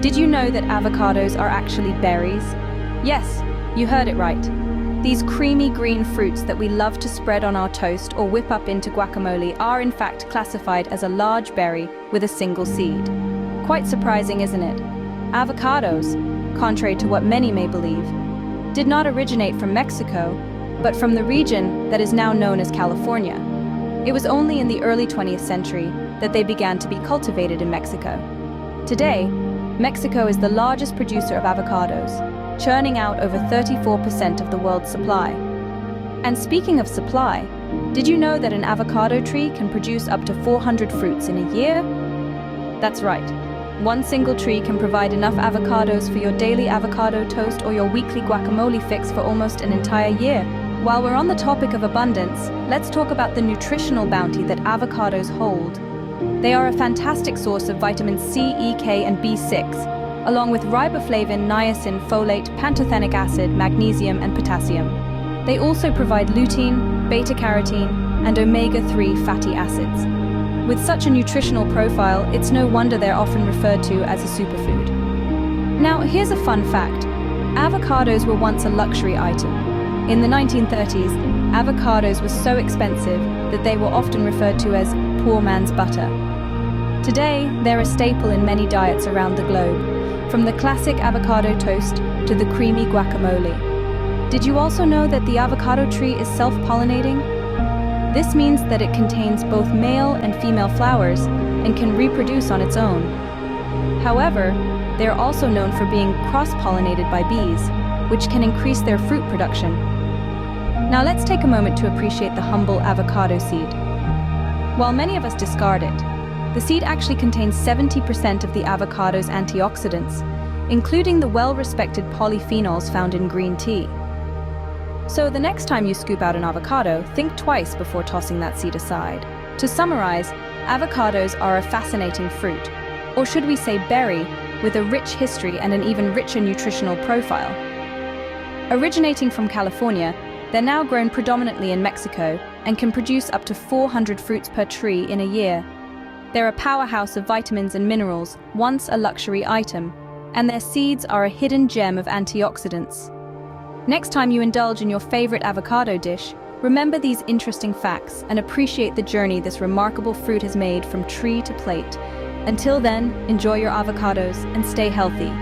Did you know that avocados are actually berries? Yes, you heard it right. These creamy green fruits that we love to spread on our toast or whip up into guacamole are in fact classified as a large berry with a single seed. Quite surprising, isn't it? Avocados, contrary to what many may believe, did not originate from Mexico, but from the region that is now known as California. It was only in the early 20th century that they began to be cultivated in Mexico. Today, Mexico is the largest producer of avocados, churning out over 34% of the world's supply. And speaking of supply, did you know that an avocado tree can produce up to 400 fruits in a year? That's right. One single tree can provide enough avocados for your daily avocado toast or your weekly guacamole fix for almost an entire year. While we're on the topic of abundance, let's talk about the nutritional bounty that avocados hold. They are a fantastic source of vitamin C, E, K, and B6, along with riboflavin, niacin, folate, pantothenic acid, magnesium, and potassium. They also provide lutein, beta-carotene, and omega-3 fatty acids. With such a nutritional profile, it's no wonder they're often referred to as a superfood. Now, here's a fun fact. Avocados were once a luxury item. In the 1930s, avocados were so expensive that they were often referred to as poor man's butter. Today, they're a staple in many diets around the globe, from the classic avocado toast to the creamy guacamole. Did you also know that the avocado tree is self-pollinating? This means that it contains both male and female flowers and can reproduce on its own. However, they are also known for being cross-pollinated by bees, which can increase their fruit production. Now let's take a moment to appreciate the humble avocado seed. While many of us discard it, the seed actually contains 70% of the avocado's antioxidants, including the well-respected polyphenols found in green tea. So the next time you scoop out an avocado, think twice before tossing that seed aside. To summarize, avocados are a fascinating fruit, or should we say berry, with a rich history and an even richer nutritional profile. Originating from California, they're now grown predominantly in Mexico and can produce up to 400 fruits per tree in a year. They're a powerhouse of vitamins and minerals, once a luxury item, and their seeds are a hidden gem of antioxidants. Next time you indulge in your favorite avocado dish, remember these interesting facts and appreciate the journey this remarkable fruit has made from tree to plate. Until then, enjoy your avocados and stay healthy.